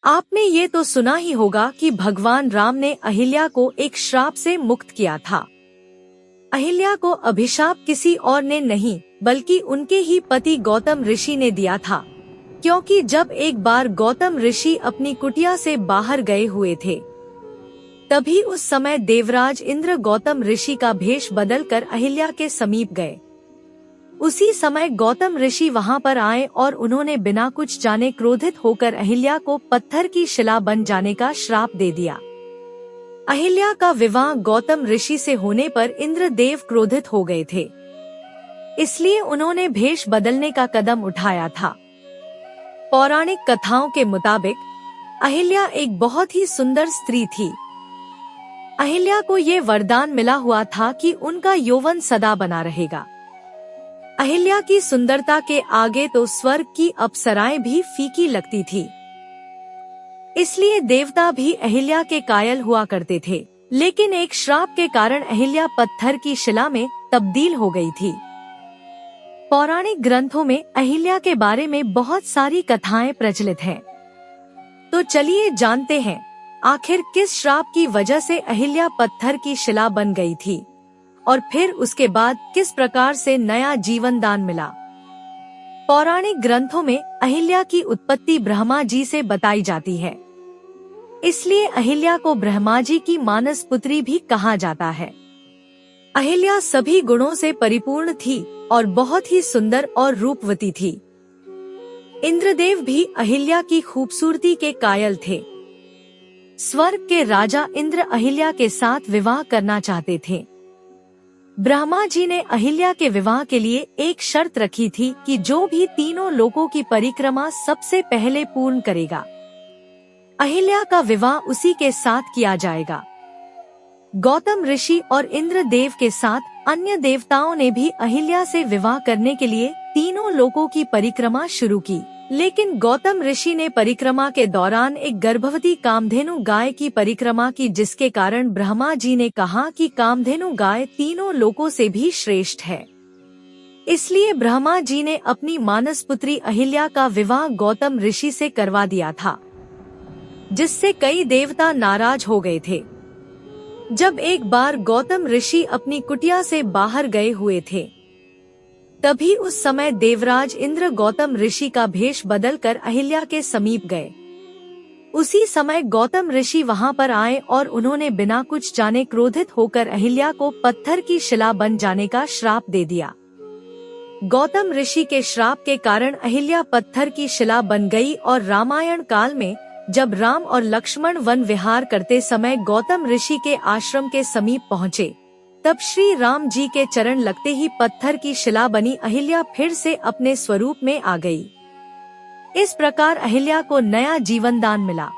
आपने ये तो सुना ही होगा कि भगवान राम ने अहिल्या को एक श्राप से मुक्त किया था। अहिल्या को अभिशाप किसी और ने नहीं बल्कि उनके ही पति गौतम ऋषि ने दिया था, क्योंकि जब एक बार गौतम ऋषि अपनी कुटिया से बाहर गए हुए थे, तभी उस समय देवराज इंद्र गौतम ऋषि का भेष बदलकर अहिल्या के समीप गए। उसी समय गौतम ऋषि वहां पर आए और उन्होंने बिना कुछ जाने क्रोधित होकर अहिल्या को पत्थर की शिला बन जाने का श्राप दे दिया। अहिल्या का विवाह गौतम ऋषि से होने पर इंद्रदेव क्रोधित हो गए थे, इसलिए उन्होंने भेष बदलने का कदम उठाया था। पौराणिक कथाओं के मुताबिक अहिल्या एक बहुत ही सुंदर स्त्री थी। अहिल्या को ये वरदान मिला हुआ था कि उनका यौवन सदा बना रहेगा। अहिल्या की सुंदरता के आगे तो स्वर्ग की अप्सराएं भी फीकी लगती थी, इसलिए देवता भी अहिल्या के कायल हुआ करते थे। लेकिन एक श्राप के कारण अहिल्या पत्थर की शिला में तब्दील हो गई थी। पौराणिक ग्रंथों में अहिल्या के बारे में बहुत सारी कथाएं प्रचलित हैं। तो चलिए जानते हैं आखिर किस श्राप की वजह से अहिल्या पत्थर की शिला बन गई थी और फिर उसके बाद किस प्रकार से नया जीवन दान मिला। पौराणिक ग्रंथों में अहिल्या की उत्पत्ति ब्रह्मा जी से बताई जाती है, इसलिए अहिल्या को ब्रह्मा जी की मानस पुत्री भी कहा जाता है। अहिल्या सभी गुणों से परिपूर्ण थी और बहुत ही सुंदर और रूपवती थी। इंद्रदेव भी अहिल्या की खूबसूरती के कायल थे। स्वर्ग के राजा इंद्र अहिल्या के साथ विवाह करना चाहते थे। ब्रह्मा जी ने अहिल्या के विवाह के लिए एक शर्त रखी थी कि जो भी तीनों लोकों की परिक्रमा सबसे पहले पूर्ण करेगा, अहिल्या का विवाह उसी के साथ किया जाएगा। गौतम ऋषि और इंद्रदेव के साथ अन्य देवताओं ने भी अहिल्या से विवाह करने के लिए तीनों लोकों की परिक्रमा शुरू की, लेकिन गौतम ऋषि ने परिक्रमा के दौरान एक गर्भवती कामधेनु गाय की परिक्रमा की, जिसके कारण ब्रह्मा जी ने कहा कि कामधेनु गाय तीनों लोकों से भी श्रेष्ठ है। इसलिए ब्रह्मा जी ने अपनी मानस पुत्री अहिल्या का विवाह गौतम ऋषि से करवा दिया था, जिससे कई देवता नाराज हो गए थे। जब एक बार गौतम ऋषि अपनी कुटिया से बाहर गए हुए थे, तभी उस समय देवराज इंद्र गौतम ऋषि का भेष बदलकर अहिल्या के समीप गए। उसी समय गौतम ऋषि वहां पर आए और उन्होंने बिना कुछ जाने क्रोधित होकर अहिल्या को पत्थर की शिला बन जाने का श्राप दे दिया। गौतम ऋषि के श्राप के कारण अहिल्या पत्थर की शिला बन गई और रामायण काल में जब राम और लक्ष्मण वन विहार करते समय गौतम ऋषि के आश्रम के समीप पहुँचे, तब श्री राम जी के चरण लगते ही पत्थर की शिला बनी अहिल्या फिर से अपने स्वरूप में आ गई। इस प्रकार अहिल्या को नया जीवन दान मिला।